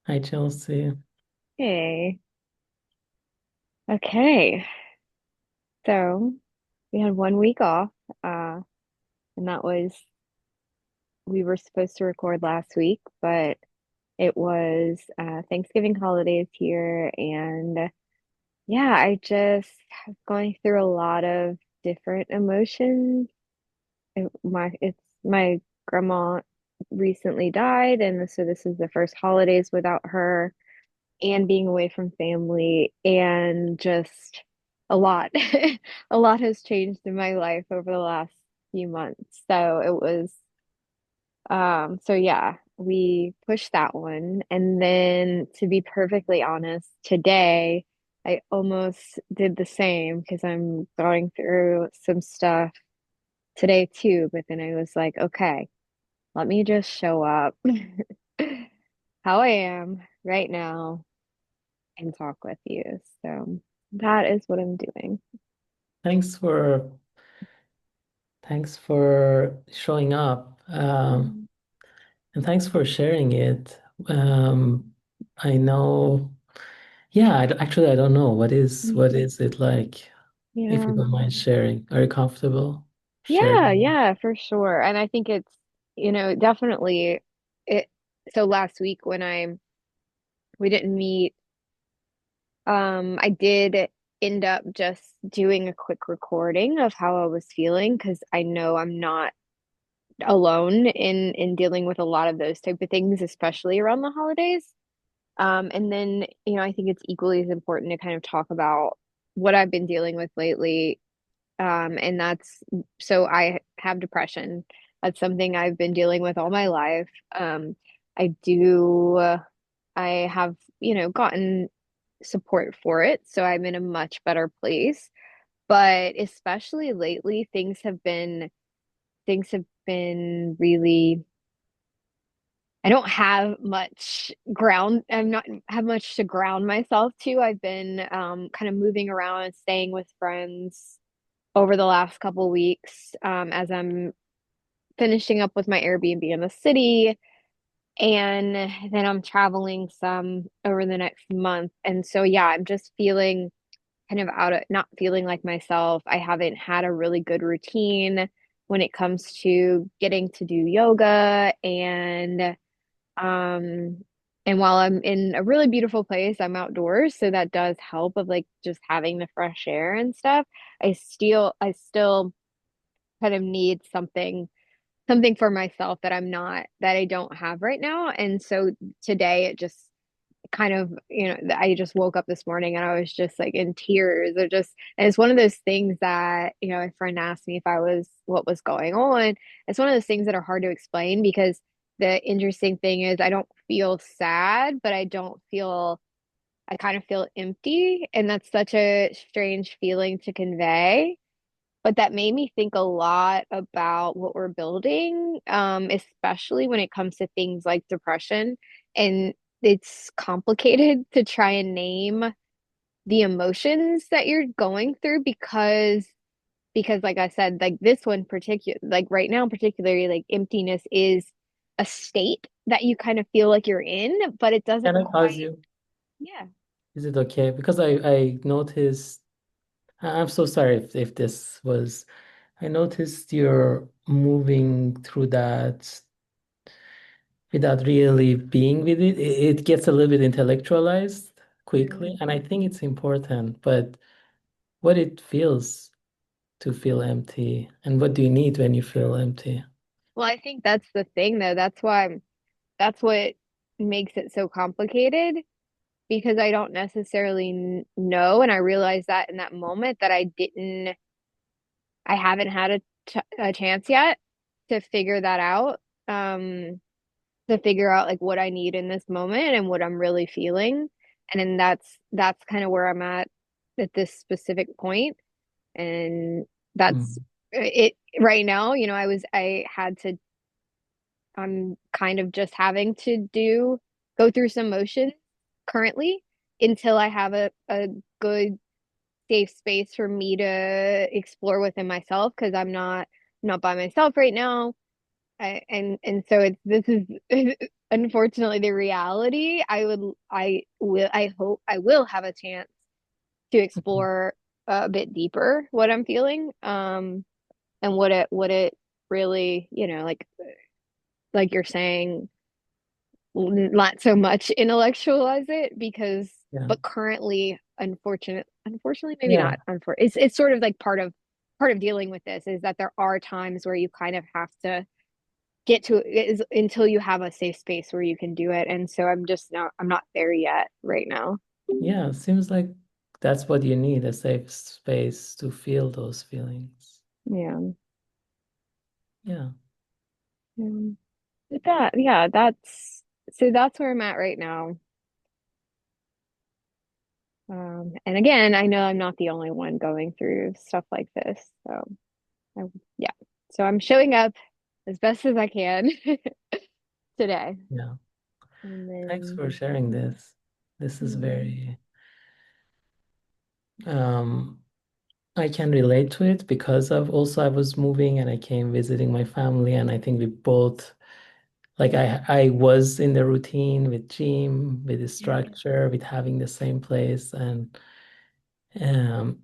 Hi, Chelsea. Hey, okay. So we had 1 week off, uh, and that was we were supposed to record last week, but it was Thanksgiving holidays here, and yeah, I just was going through a lot of different emotions. It's my grandma recently died, and so this is the first holidays without her. And being away from family and just a lot. A lot has changed in my life over the last few months. So it was so yeah, we pushed that one. And then to be perfectly honest, today I almost did the same because I'm going through some stuff today too, but then I was like, okay, let me just show up how I am right now and talk with you. So that is what I'm doing. Thanks for thanks for showing up. Mm. And thanks for sharing it. I know, yeah, actually I don't know what Mhm. is it like, if you Yeah. don't mind sharing. Are you comfortable Yeah, sharing? yeah, for sure. And I think it's, definitely it so last week when we didn't meet, I did end up just doing a quick recording of how I was feeling because I know I'm not alone in dealing with a lot of those type of things, especially around the holidays. And then, I think it's equally as important to kind of talk about what I've been dealing with lately. And that's so I have depression. That's something I've been dealing with all my life. I do, I have, gotten support for it. So I'm in a much better place. But especially lately, things have been really I don't have much ground. I'm not have much to ground myself to. I've been kind of moving around and staying with friends over the last couple weeks as I'm finishing up with my Airbnb in the city. And then I'm traveling some over the next month. And so, yeah, I'm just feeling kind of not feeling like myself. I haven't had a really good routine when it comes to getting to do yoga um, and while I'm in a really beautiful place, I'm outdoors, so that does help of like just having the fresh air and stuff. I still kind of need something for myself that I don't have right now. And so today it just kind of, I just woke up this morning and I was just like in tears or just, and it's one of those things that, a friend asked me if I was, what was going on. It's one of those things that are hard to explain because the interesting thing is I don't feel sad, but I kind of feel empty. And that's such a strange feeling to convey. But that made me think a lot about what we're building, especially when it comes to things like depression. And it's complicated to try and name the emotions that you're going through because like I said, like this one particular like right now particularly like emptiness is a state that you kind of feel like you're in, but it doesn't Can I pause quite. you? Yeah. Is it okay? Because I noticed, I'm so sorry if this was, I noticed you're moving through that without really being with it. It gets a little bit intellectualized quickly, Mm. and I think it's important. But what it feels to feel empty, and what do you need when you feel empty? Well, I think that's the thing though. That's what makes it so complicated because I don't necessarily know. And I realized that in that moment that I haven't had a chance yet to figure that out, to figure out like what I need in this moment and what I'm really feeling. And then that's kind of where I'm at this specific point. And that's Mm. it right now. I had to, I'm kind of just having to go through some motions currently until I have a good safe space for me to explore within myself because I'm not by myself right now. And so it's this is unfortunately the reality. I hope I will have a chance to Mhm. explore a bit deeper what I'm feeling, and what it really, like you're saying, not so much intellectualize it because, Yeah. but currently, unfortunately, maybe Yeah. not. It's sort of like part of dealing with this is that there are times where you kind of have to get to is until you have a safe space where you can do it. And so I'm not there yet right now. Yeah. Seems like that's what you need, a safe space to feel those feelings. Yeah. Yeah. Yeah. But yeah, that's where I'm at right now. And again, I know I'm not the only one going through stuff like this. So I, yeah. So I'm showing up as best as I can today. Yeah. And Thanks then for sharing this. This is mm, very, um, I can relate to it because of also I was moving and I came visiting my family, and I think we both like I was in the routine with gym, with the yeah. structure, with having the same place, and um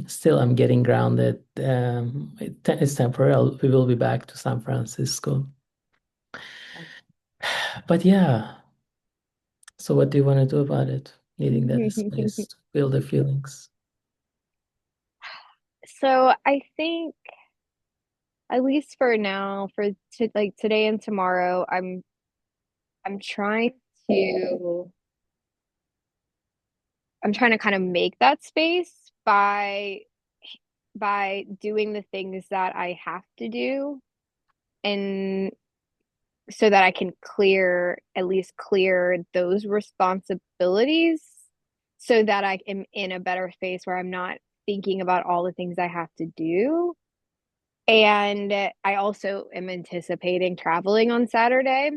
still I'm getting grounded. It's temporary. We will be back to San Francisco. But yeah, so what do you want to do about it? Needing that space to feel the feelings. So I think at least for now, like today and tomorrow, I'm trying to I'm trying to kind of make that space by doing the things that I have to do, and so that I can at least clear those responsibilities so that I am in a better space where I'm not thinking about all the things I have to do. And I also am anticipating traveling on Saturday,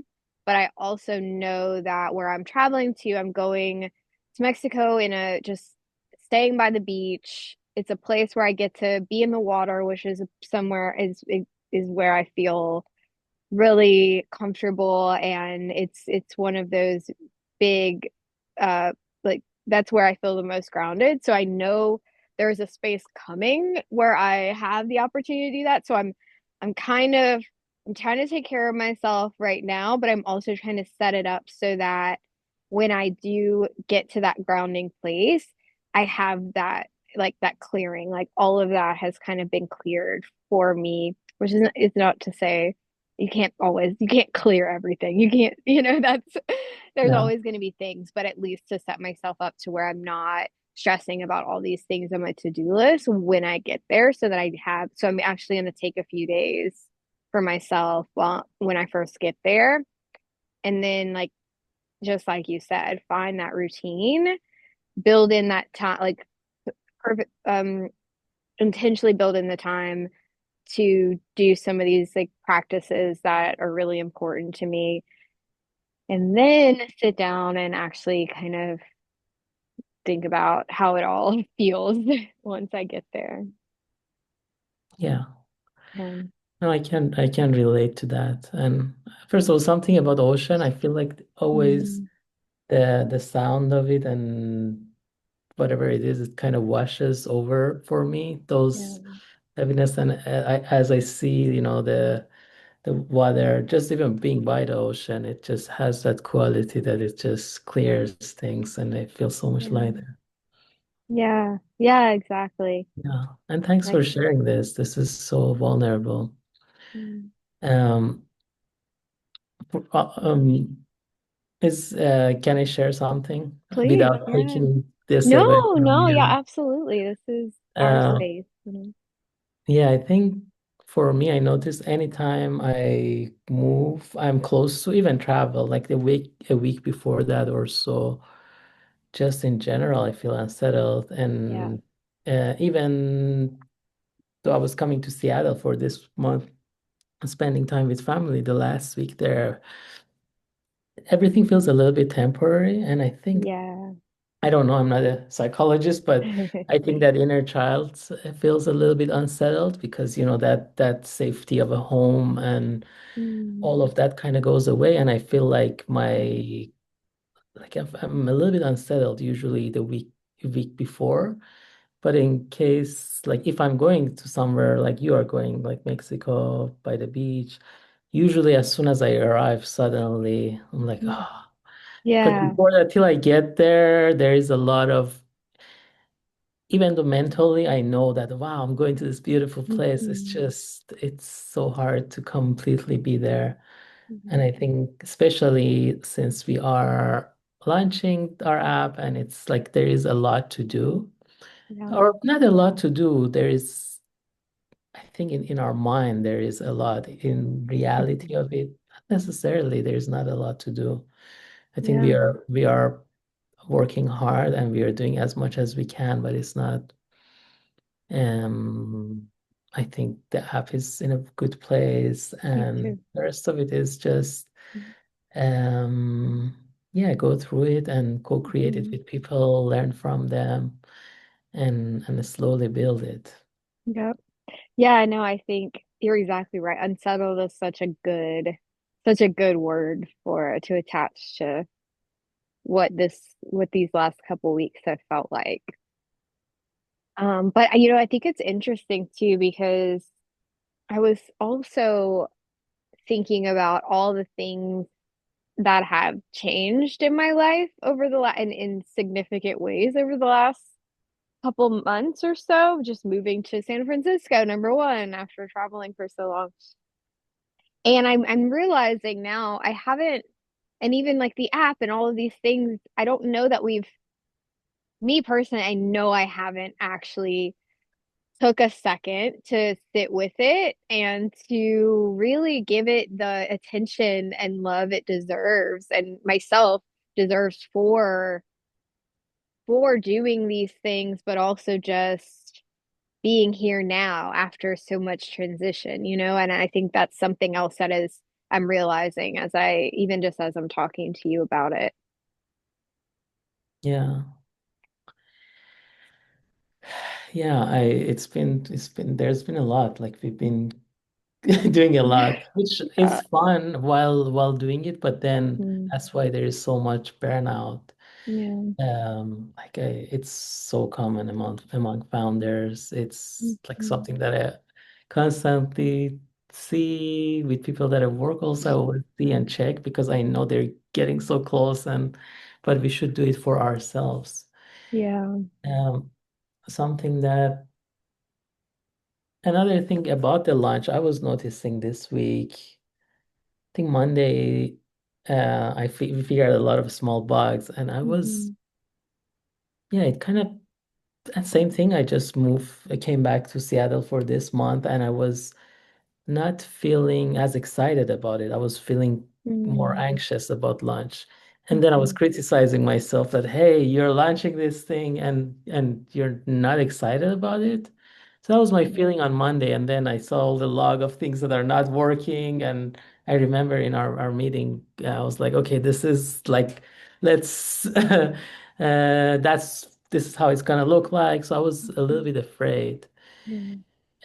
but I also know that where I'm traveling to, I'm going to Mexico in a just staying by the beach. It's a place where I get to be in the water, which is somewhere is where I feel really comfortable, and it's one of those big uh like that's where I feel the most grounded. So I know there's a space coming where I have the opportunity to do that. So I'm kind of I'm trying to take care of myself right now, but I'm also trying to set it up so that when I do get to that grounding place, I have that like that clearing, like all of that has kind of been cleared for me, which is not to say you can't clear everything. You can't, that's there's Yeah, always going to be things, but at least to set myself up to where I'm not stressing about all these things on my to-do list when I get there so that so I'm actually going to take a few days for myself when I first get there, and then like just like you said, find that routine, build in that time, like perfect intentionally build in the time to do some of these like practices that are really important to me, and then sit down and actually kind of think about how it all feels once I get there. yeah. Um, No, I can relate to that. And first of all, something about ocean, I feel like always mm, the sound of it and whatever it is, it kind of washes over for me yeah, those heaviness. And as I see, the water, just even being by the ocean, it just has that quality that it just clears things, and I feel so much yeah, lighter. yeah, yeah, exactly. Yeah, and thanks Like, for sharing this. This is so vulnerable. mm, Um, for- uh, um, can I share something please, without yeah. taking this away No, from no, yeah, you? absolutely. This is our Uh, space. yeah, I think for me, I notice anytime I move, I'm close to even travel, like a week before that or so. Just in general, I feel unsettled, Yeah, and even though I was coming to Seattle for this month, spending time with family the last week there, everything feels a little bit temporary, and I think yeah, I don't know, I'm not a psychologist, but I think that inner child feels a little bit unsettled because, that safety of a home and Mm, all of that kind of goes away. And I feel like I'm a little bit unsettled usually the week before. But in case, like if I'm going to somewhere like you are going, like Mexico by the beach, usually as soon as I arrive, suddenly I'm like, mm. oh, because Yeah. before that, till I get there, there is a lot of, even though mentally I know that, wow, I'm going to this beautiful place, Mhm. it's so hard to completely be there. And Mhm. I think, especially since we are launching our app and it's like there is a lot to do, Yeah. or not a lot to do, there is, I think in our mind, there is a lot. In reality Mhm. of it, not necessarily, there's not a lot to do. I think we Yeah. are working hard and we are doing as much as we can, but it's not. Um, I think the app is in a good place, Me and too. the rest of it is just, Mhm. yeah, go through it and co-create it Mhm. with people, learn from them, and slowly build it. Yep. Yeah, I know. I think you're exactly right. Unsettled is such a good word for to attach to what these last couple weeks have felt like. But I think it's interesting too because I was also thinking about all the things that have changed in my life over the in significant ways over the last couple months or so, just moving to San Francisco, number one, after traveling for so long. And I'm realizing now I haven't, and even like the app and all of these things, I don't know that me personally, I know I haven't actually took a second to sit with it and to really give it the attention and love it deserves and myself deserves for doing these things, but also just being here now after so much transition. And I think that's something else that is I'm realizing as I even just as I'm talking to you about it. Yeah. Yeah, there's been a lot. Like we've been doing a lot, which is Yeah. fun while doing it, but then Mm, that's why there is so much burnout. yeah. It's so common among founders. It's like Mhm. something that I constantly see with people that I work also. I always see and check because I know they're getting so close, and but we should do it for ourselves. Yeah. Um, something that Another thing about the launch I was noticing this week, I think Monday, we figured out a lot of small bugs, and Mhm. yeah, it kind of same thing. I came back to Seattle for this month, and I was not feeling as excited about it. I was feeling more Mm, anxious about lunch. And then I was mhm. criticizing myself that, hey, you're launching this thing and you're not excited about it. So that was my Mhm. feeling on Monday. And then I saw the log of things that are not working. And I remember in our meeting, I was like, okay, this is like, let's, this is how it's gonna look like. So I was a little Mhm. bit afraid. Yeah.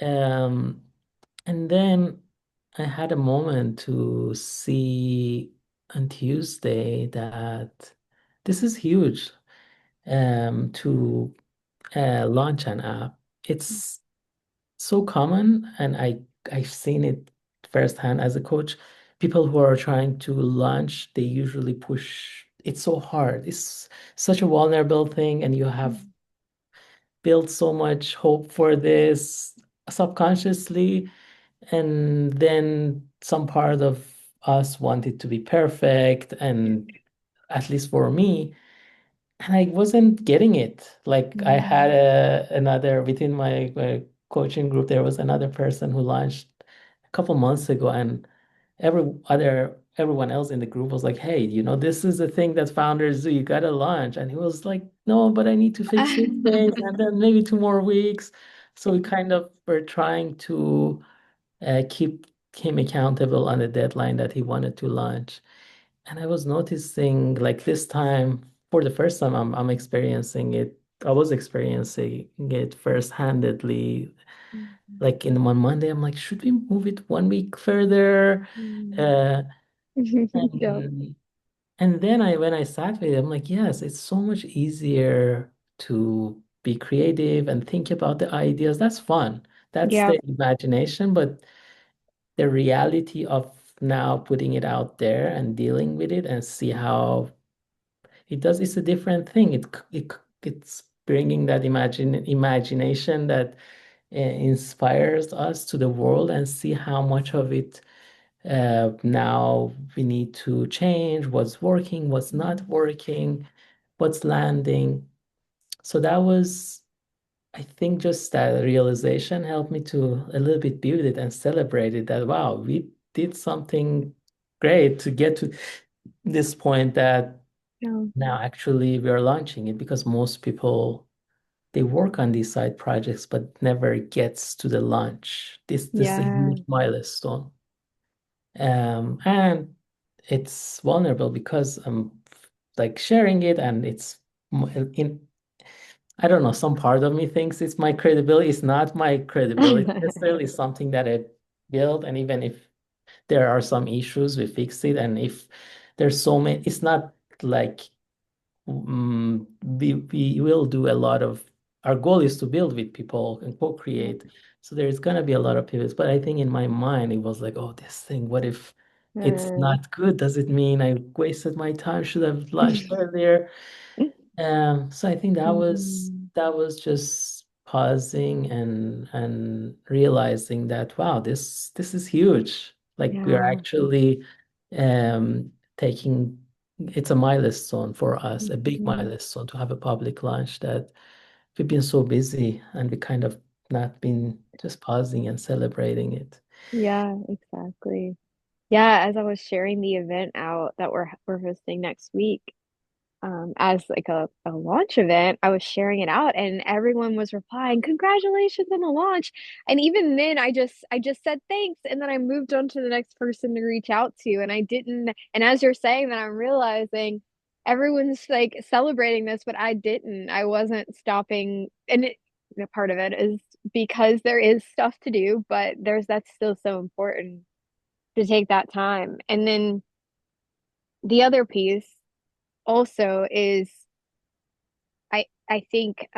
Um, and then I had a moment to see on Tuesday that this is huge, to launch an app. It's so common, and I've seen it firsthand as a coach. People who are trying to launch, they usually push. It's so hard. It's such a vulnerable thing, and you have Mhm. built so much hope for this subconsciously. And then some part of us want it to be perfect, and at least for me, and I wasn't getting it. Like I had Mhm. another within my coaching group, there was another person who launched a couple months ago, and everyone else in the group was like, "Hey, this is the thing that founders do. You gotta launch." And he was like, "No, but I need to fix these things, and then maybe 2 more weeks." So we kind of were trying to keep him accountable on the deadline that he wanted to launch. And I was noticing like this time. for the first time I'm experiencing it. I was experiencing it first-handedly. Mhm. Like in on Monday, I'm like, should we move it 1 week further? Mm. Uh, Yep. and and then when I sat with it, I'm like, yes, it's so much easier to be creative and think about the ideas. That's fun. That's Yep. the imagination, but the reality of now putting it out there and dealing with it and see how it does, it's a different thing. It's bringing that imagination that inspires us to the world and see how much of it now we need to change, what's working, what's not Mm. working, what's landing. So that was, I think, just that realization helped me to a little bit build it and celebrate it that, wow, we did something great to get to this point that Yeah. now actually we are launching it because most people they work on these side projects but never gets to the launch. This is a Yeah. huge milestone. And it's vulnerable because I'm like sharing it and it's in I don't know, some part of me thinks it's my credibility. It's not my credibility necessarily, it's something that I built. And even if there are some issues, we fix it. And if there's so many, it's not like we will do a lot of our goal is to build with people and Yep. co-create. So there's gonna be a lot of pivots. But I think in my mind it was like, oh, this thing, what if it's Uh, not good? Does it mean I wasted my time? Should have launched earlier? So I think Mhm. that was just pausing and realizing that wow, this is huge. Like we are Yeah. actually taking it's a milestone for us, a big Mhm. milestone to have a public launch that we've been so busy and we kind of not been just pausing and celebrating it. Yeah, exactly. Yeah, as I was sharing the event out that we're hosting next week, as like a launch event, I was sharing it out and everyone was replying, "Congratulations on the launch." And even then I just said thanks and then I moved on to the next person to reach out to and I didn't and as you're saying that I'm realizing everyone's like celebrating this, but I didn't. I wasn't stopping and part of it is because there is stuff to do, but that's still so important to take that time. And then the other piece also is I think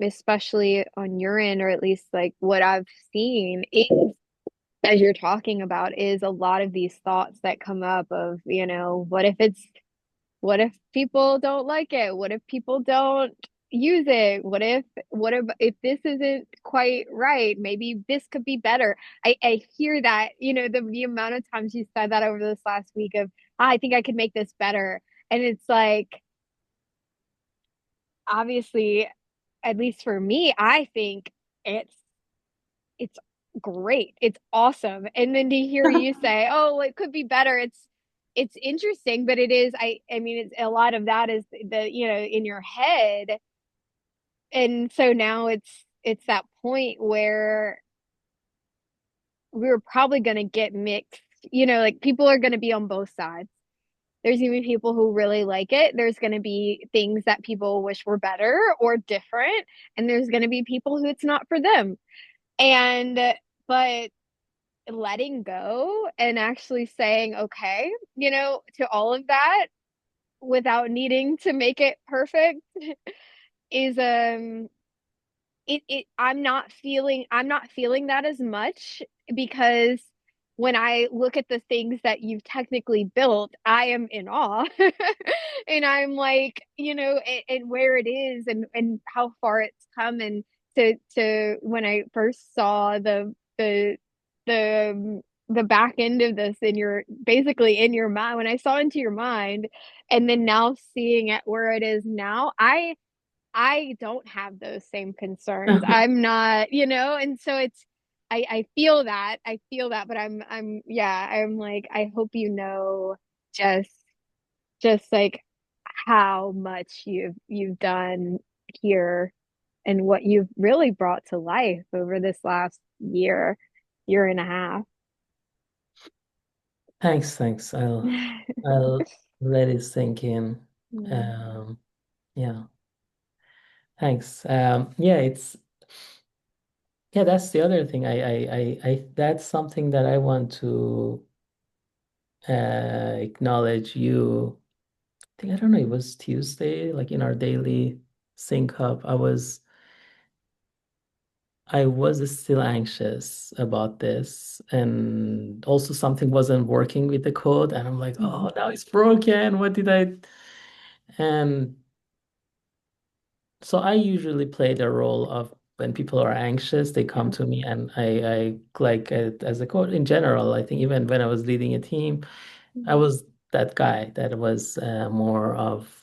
especially on your end or at least like what I've seen is as you're talking about is a lot of these thoughts that come up of, what if people don't like it? What if people don't use it? What if this isn't quite right? Maybe this could be better. I hear that, the amount of times you said that over this last week of, I think I could make this better. And it's like, obviously, at least for me, I think it's it's great. It's awesome. And then to hear you say, "Oh, it could be better." It's interesting, but it is I mean it's a lot of that is in your head. And so now it's that point where we're probably going to get mixed, like people are going to be on both sides. There's even people who really like it. There's going to be things that people wish were better or different, and there's going to be people who it's not for them. And but letting go and actually saying okay, to all of that without needing to make it perfect is I'm not feeling that as much because when I look at the things that you've technically built, I am in awe. And I'm like, and where it is and how far it's come and to when I first saw the the back end of this in your basically in your mind when I saw into your mind and then now seeing it where it is now, I don't have those same concerns. I'm not, and so I feel that. I feel that, but yeah, I'm like, I hope just just like how much you've done here and what you've really brought to life over this last year and a half. Thanks. I'll let it sink in. Mm. Um, yeah, thanks. Yeah, that's the other thing. That's something that I want to acknowledge you. I don't know, it was Tuesday, like in our daily sync up. I was still anxious about this, and also something wasn't working with the code, and I'm like, Mhm. oh, now it's broken. What did I? And so I usually play the role of when people are anxious, they come Yeah. to me, and I like as a coach in general. I think even when I was leading a team, I Mhm. was that guy that was more of.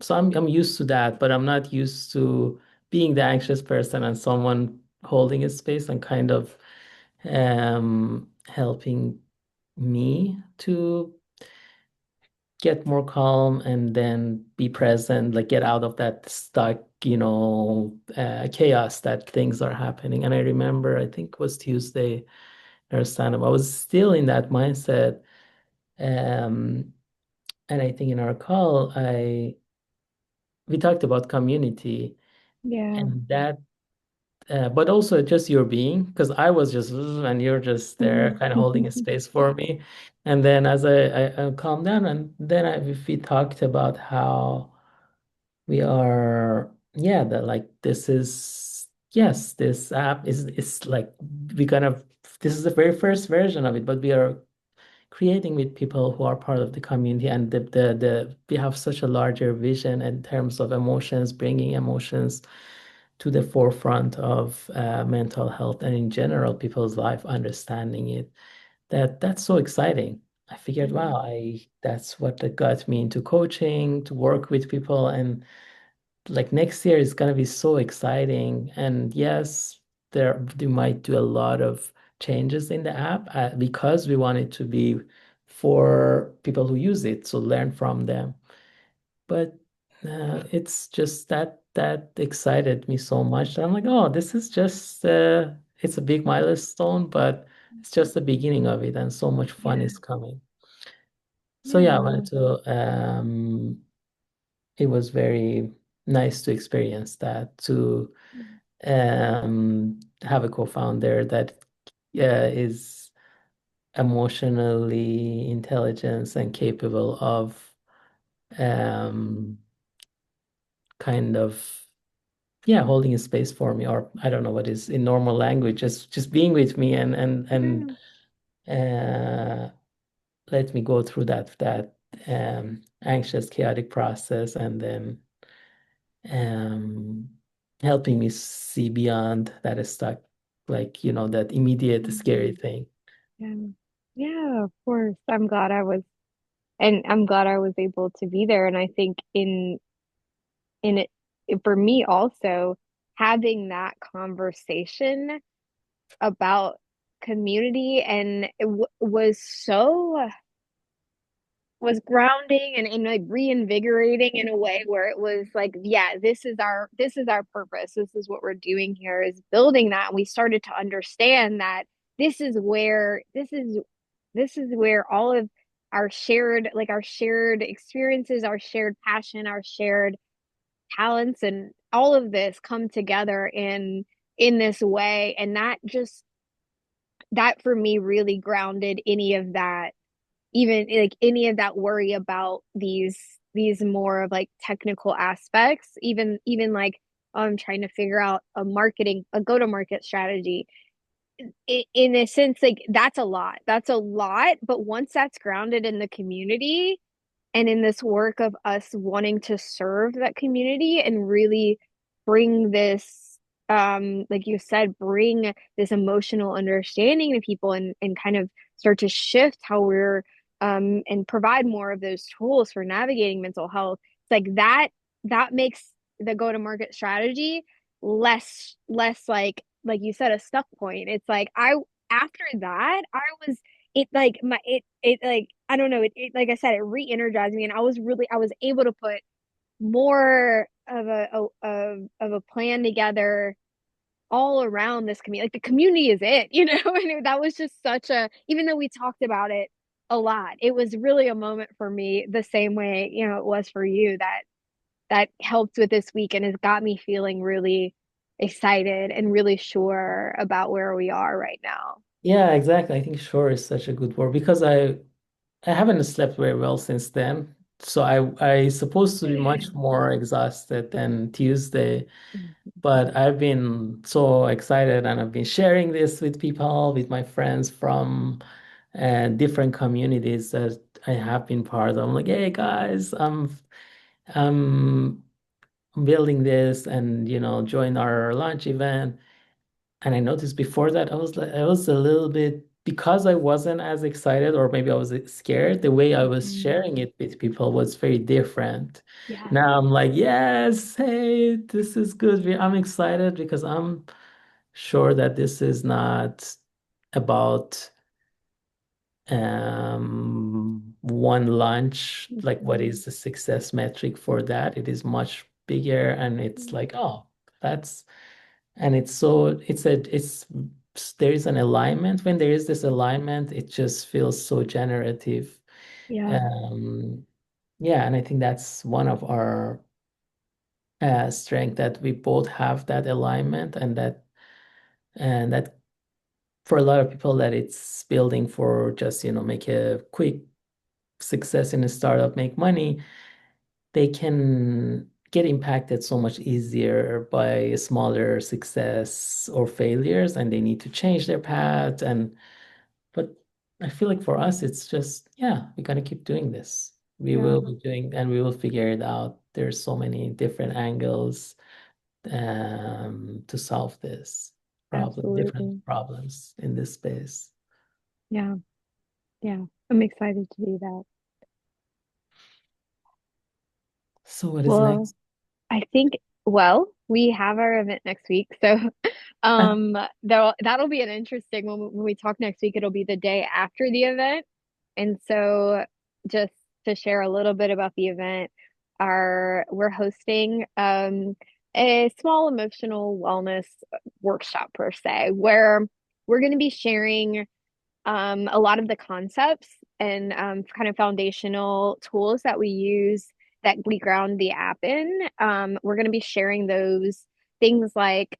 So I'm used to that, but I'm not used to being the anxious person and someone holding a space and kind of helping me to get more calm and then be present, like get out of that stuck, chaos that things are happening. And I remember, I think it was Tuesday or stand-up, I was still in that mindset. Um, and I think in our call, I we talked about community Yeah. and that but also just your being, because I was just and you're just there Mhm. kind of holding a space for me. And then as I calmed down, and then we talked about how we are, yeah, that like this is, yes, this app is like we kind of, this is the very first version of it, but we are creating with people who are part of the community, and the we have such a larger vision in terms of emotions, bringing emotions to the forefront of mental health and in general people's life, understanding it. That's so exciting. I figured, Mhm. wow, I that's what that got me into coaching, to work with people, and like next year is gonna be so exciting. And yes, there we might do a lot of changes in the app because we want it to be for people who use it, so learn from them. But it's just that excited me so much that I'm like, oh, this is just it's a big milestone, but it's just the beginning of it, and so much fun Yeah. is coming. So yeah, I Yeah. wanted to it was very nice to experience that, to have a co-founder that is emotionally intelligent and capable of um, kind of, yeah, holding a space for me, or I don't know what is in normal language, just being with me and Yeah. uh, let me go through that anxious, chaotic process, and then um, helping me see beyond that stuck, like that immediate scary Mhm. thing. Yeah. Yeah, of course. I'm glad I was able to be there. And I think in it for me also having that conversation about community and was so was grounding and like reinvigorating in a way where it was like, yeah, this is our purpose. This is what we're doing here is building that. And we started to understand that this is where all of our shared experiences, our shared passion, our shared talents, and all of this come together in this way. And that for me really grounded any of that, even like any of that worry about these more of like technical aspects, even like trying to figure out a go-to-market strategy. In a sense, like that's a lot, but once that's grounded in the community and in this work of us wanting to serve that community and really bring this, like you said, bring this emotional understanding to people and kind of start to shift how we're and provide more of those tools for navigating mental health. It's like that makes the go to market strategy less like you said, a stuck point. It's like I after that I was it like my it like I don't know, it like I said, it re-energized me, and I was able to put more of a plan together all around this community. Like the community is it, and that was just such a, even though we talked about it a lot. It was really a moment for me the same way, it was for you that helped with this week and has got me feeling really excited and really sure about where we are right now. Yeah, exactly. I think sure is such a good word because I haven't slept very well since then. So I supposed to be much more exhausted than Tuesday, but I've been so excited and I've been sharing this with people, with my friends from different communities that I have been part of. I'm like, hey guys, I'm building this and join our launch event. And I noticed before that I was a little bit because I wasn't as excited or maybe I was scared, the way I was Mhm. sharing it with people was very different. Yeah, Now I'm like, yes, hey, this is good. I'm excited because I'm sure that this is not about one lunch, like what Mhm. is the success metric for that? It is much bigger and it's like, oh, that's and it's so it's there is an alignment. When there is this alignment, it just feels so generative. yeah, Um, yeah, and I think that's one of our strength that we both have that alignment and that for a lot of people that it's building for just make a quick success in a startup, make money, they can get impacted so much easier by smaller success or failures and they need to change their path but I feel like for us it's just yeah, we gotta keep doing this. We yeah, will be doing and we will figure it out. There's so many different angles to solve this different absolutely. problems in this space. Yeah, yeah. I'm excited to do that. So what is Well, next? I think, well, we have our event next week. So, that'll be an interesting when we talk next week. It'll be the day after the event. And so just to share a little bit about the event, we're hosting a small emotional wellness workshop per se, where we're going to be sharing a lot of the concepts and kind of foundational tools that we use that we ground the app in. We're going to be sharing those things like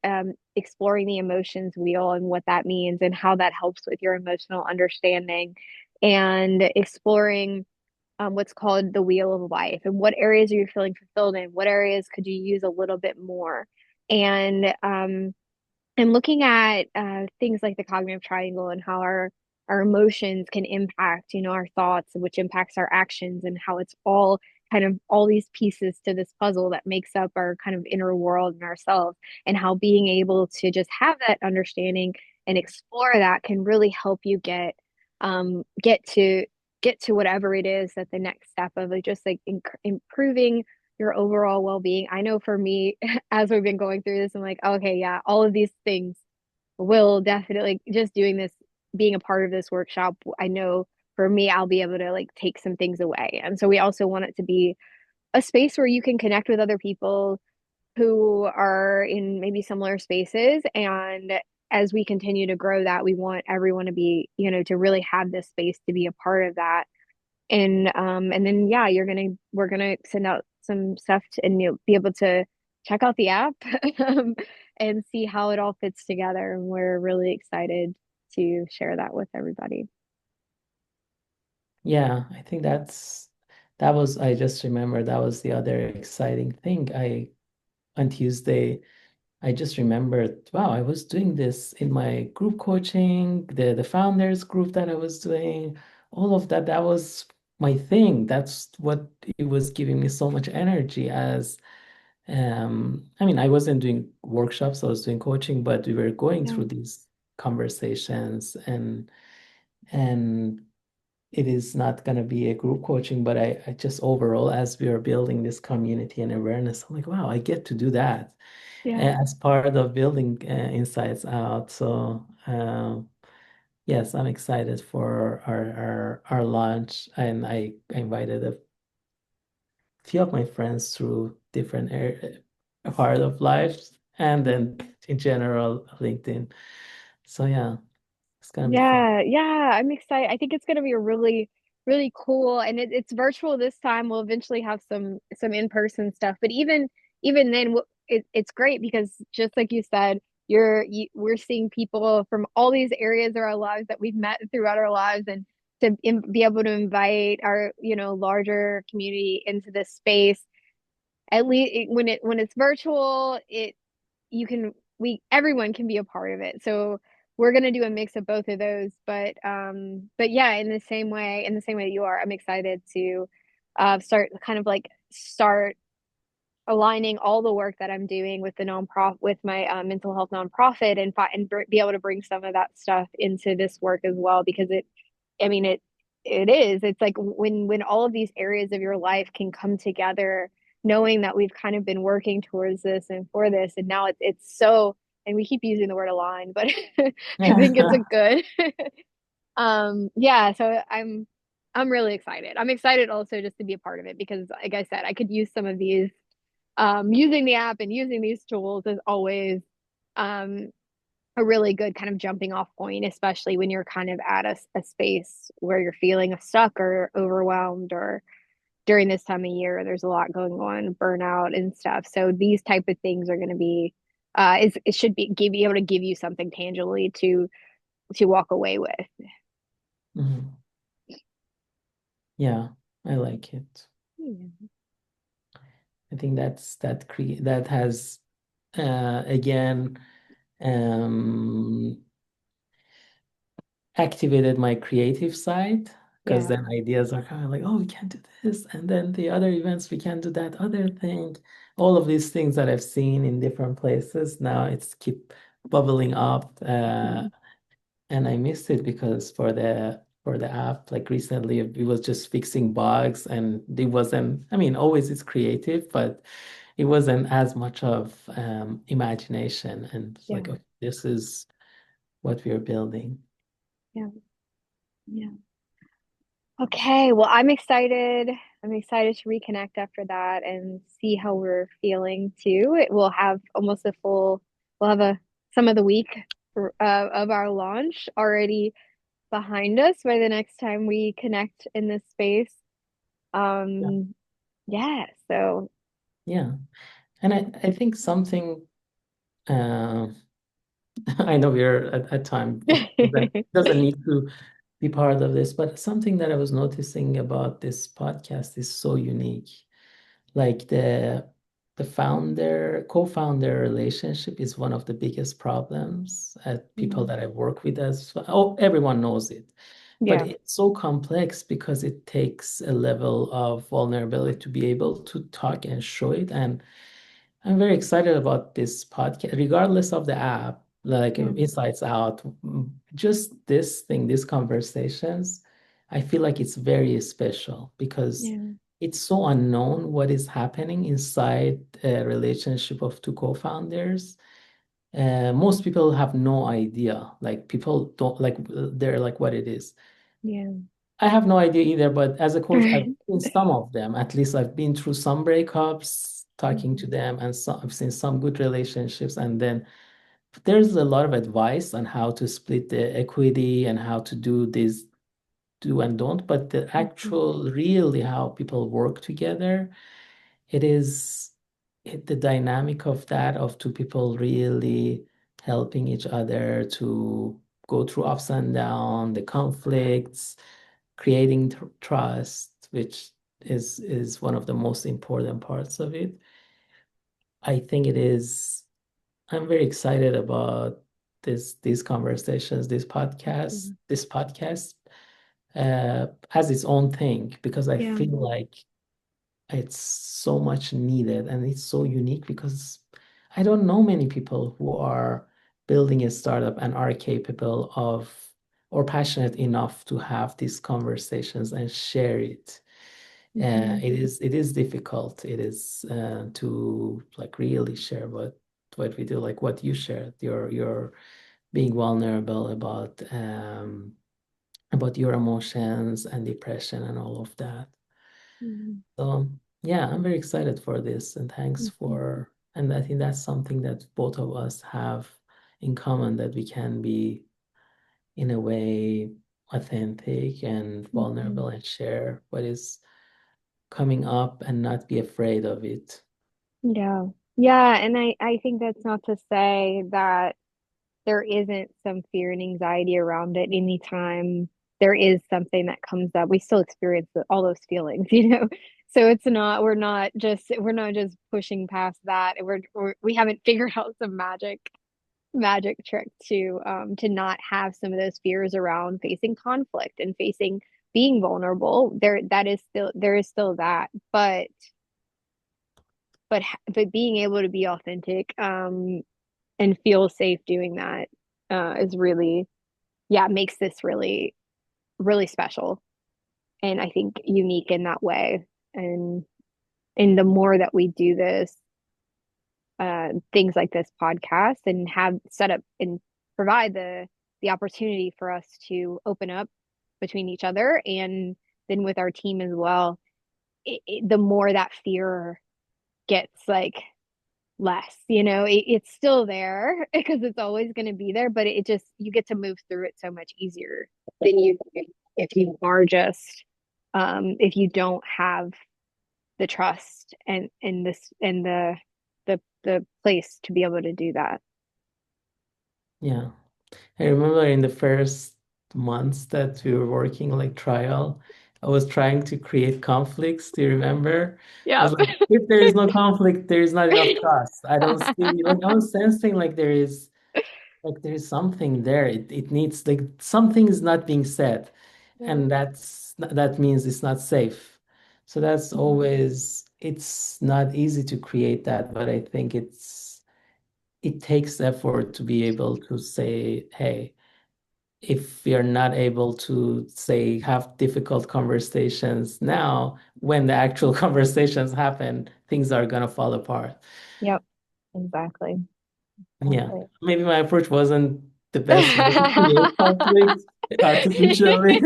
exploring the emotions wheel and what that means and how that helps with your emotional understanding, and exploring what's called the wheel of life and what areas are you feeling fulfilled in, what areas could you use a little bit more. And looking at things like the cognitive triangle and how our emotions can impact, our thoughts, which impacts our actions, and how it's all kind of all these pieces to this puzzle that makes up our kind of inner world and ourselves, and how being able to just have that understanding and explore that can really help you get to whatever it is that the next step of like just like improving your overall well-being. I know for me, as we've been going through this, I'm like, okay, yeah, all of these things will definitely just doing this, being a part of this workshop. I know for me, I'll be able to like take some things away. And so we also want it to be a space where you can connect with other people who are in maybe similar spaces. And as we continue to grow that, we want everyone to be, to really have this space to be a part of that. And then yeah, we're gonna send out some stuff and you'll be able to check out the app um, and see how it all fits together. And we're really excited to share that with everybody. Yeah, I think that was I just remember that was the other exciting thing. I on Tuesday I just remembered, wow, I was doing this in my group coaching, the founders group that I was doing, all of that. That was my thing. That's what it was giving me so much energy as I mean, I wasn't doing workshops, I was doing coaching, but we were going Yeah, through these conversations and it is not going to be a group coaching, but I just overall, as we are building this community and awareness, I'm like, wow, I get to do that yeah, as part of building Insights Out. So, yes, I'm excited for our launch, and I invited a few of my friends through different part of life, and then in general, LinkedIn. So, yeah, it's gonna be fun. yeah, yeah. I'm excited. I think it's going to be a really really cool. And it's virtual this time. We'll eventually have some in-person stuff, but even then, it's great because just like you said, we're seeing people from all these areas of our lives that we've met throughout our lives, and be able to invite our larger community into this space. At least when it's virtual, it you can we everyone can be a part of it. So we're gonna do a mix of both of those. But yeah, in the same way that you are, I'm excited to start aligning all the work that I'm doing with the nonprofit, with my mental health nonprofit, be able to bring some of that stuff into this work as well, because I mean, it is. It's like when all of these areas of your life can come together, knowing that we've kind of been working towards this and for this, and now it's so. And we keep using the word align, but I think it's a good. Yeah. So I'm really excited. I'm excited also just to be a part of it because, like I said, I could use some of these. Using the app and using these tools is always um a really good kind of jumping off point, especially when you're kind of at a space where you're feeling stuck or overwhelmed, or during this time of year, there's a lot going on, burnout and stuff. So these type of things are going to be, it should be able to give you something tangibly to walk away with. Mhm. Yeah, I like it. Yeah. I think that has again um activated my creative side, because Yeah. then ideas are kind of like, oh, we can do this, and then the other events we can do that other thing. All of these things that I've seen in different places, now it's keep bubbling up, Mhm. and I missed it because for the app, like recently, it was just fixing bugs, and it wasn't. I mean, always it's creative, but it wasn't as much of imagination, and it's Yeah. like, okay, this is what we are building. Yeah. Yeah. Okay, well, I'm excited. I'm excited to reconnect after that and see how we're feeling too. It will have almost a full, we'll have a some of the week of our launch already behind us by the next time we connect in this space. Yeah. Yeah, so Yeah. And I think something, uh, I know we're at time, it doesn't need to be part of this, but something that I was noticing about this podcast is so unique. Like the co-founder relationship is one of the biggest problems at people Mhm. that I work with as well. Oh, everyone knows it. But Yeah, it's so complex because it takes a level of vulnerability to be able to talk and show it. And I'm very excited about this podcast, regardless of the app, like yeah, Insights Out. Just this thing, these conversations, I feel like it's very special because yeah, it's so unknown what is happening inside a relationship of two co-founders. Most people have no idea. Like people don't like they're like what it is. yeah. I have no idea either, but as a coach, I've Right. seen some of them. At least I've been through some breakups, talking to Mhm. them, and I've seen some good relationships. And then there's a lot of advice on how to split the equity and how to do this, do and don't. But the Mhm. actual, really how people work together, it is the dynamic of that, of two people really helping each other to go through ups and downs, the conflicts, creating trust, which is one of the most important parts of it. I think it is. I'm very excited about these conversations, Mhm. this podcast as its own thing, because I Yeah, feel like it's so much needed and it's so unique because I don't know many people who are building a startup and are capable of or passionate enough to have these conversations and share it. mhm. It is difficult. It is to like really share what we do, like what you shared, your being vulnerable about your emotions and depression and all of that. Mhm. So yeah, I'm very excited for this, and thanks Mhm. for, and I think that's something that both of us have in common, that we can be in a way authentic and Mhm. vulnerable and share what is coming up and not be afraid of it. Yeah. Yeah, and I think that's not to say that there isn't some fear and anxiety around it anytime there is something that comes up. We still experience all those feelings, you know? So it's not, we're not just pushing past that. We haven't figured out some magic trick to not have some of those fears around facing conflict and facing being vulnerable. There is still that, but being able to be authentic and feel safe doing that is really, yeah, makes this really special and I think unique in that way. And the more that we do this, things like this podcast and have set up and provide the opportunity for us to open up between each other and then with our team as well, the more that fear gets like less, it's still there because it's always going to be there, but it just, you get to move through it so much easier than you if you are just, if you don't have the trust and this and the place to be able to do that. Yeah. I remember in the first months that we were working like trial, I was trying to create conflicts. Do you remember? I Yeah. was like, if there is no conflict, there is not enough trust. I don't see, like, I was sensing like there is something there. It needs, like, something is not being said, Yeah. and that means it's not safe. So that's always, it's not easy to create that, but I think it takes effort to be able to say, hey, if we are not able to say have difficult conversations now, when the actual conversations happen, things are gonna fall apart. Yep. Exactly. Yeah, Exactly. maybe my approach wasn't the best way to create conflict artificially.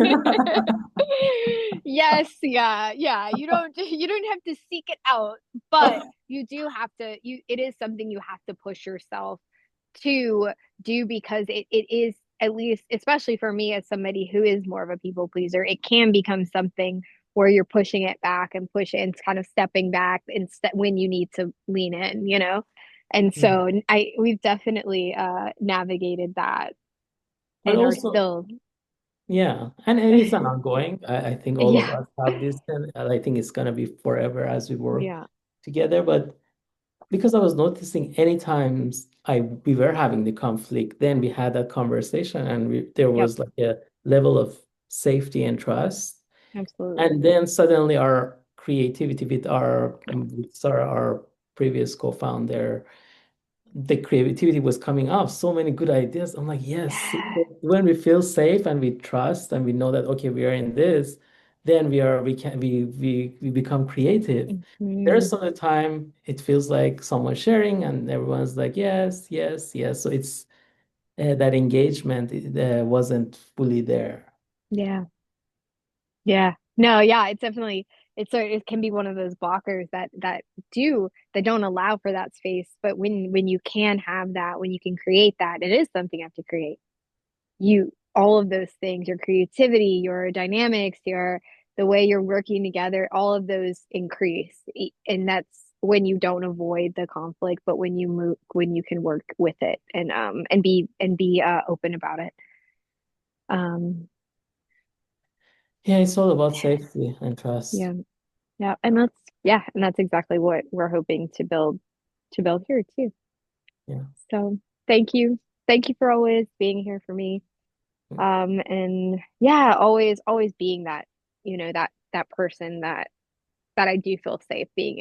Yes, yeah, yeah. You don't have to seek it out, but you do have to it is something you have to push yourself to do because it is, at least especially for me as somebody who is more of a people pleaser, it can become something where you're pushing it back and pushing and kind of stepping back instead when you need to lean in. And Yeah. so I we've definitely navigated that But and are also, still yeah, and it's an ongoing. I think all of yeah, us have this, and I think it's gonna be forever as we work yeah, together. But because I was noticing any times we were having the conflict, then we had that conversation, and there yep, was like a level of safety and trust. absolutely. And then suddenly our creativity with our previous co-founder, the creativity was coming up, so many good ideas. I'm like, yes, see, Yeah. when we feel safe and we trust and we know that okay, we are in this, then we become creative. Mhm. There's some of the time it feels like someone sharing and everyone's like, yes, yes, yes. So it's that engagement wasn't fully there. Yeah. Yeah. No, yeah, it's definitely it can be one of those blockers that don't allow for that space. But when you can have that, when you can create that, it is something you have to create. You all of those things, your creativity, your dynamics, your the way you're working together, all of those increase. And that's when you don't avoid the conflict, but when you can work with it and be open about it. Um Yeah, it's all about safety and trust. yeah. Yeah, and that's exactly what we're hoping to build here too. Yeah. So thank you. Thank you for always being here for me. And yeah, always being that, that person that I do feel safe being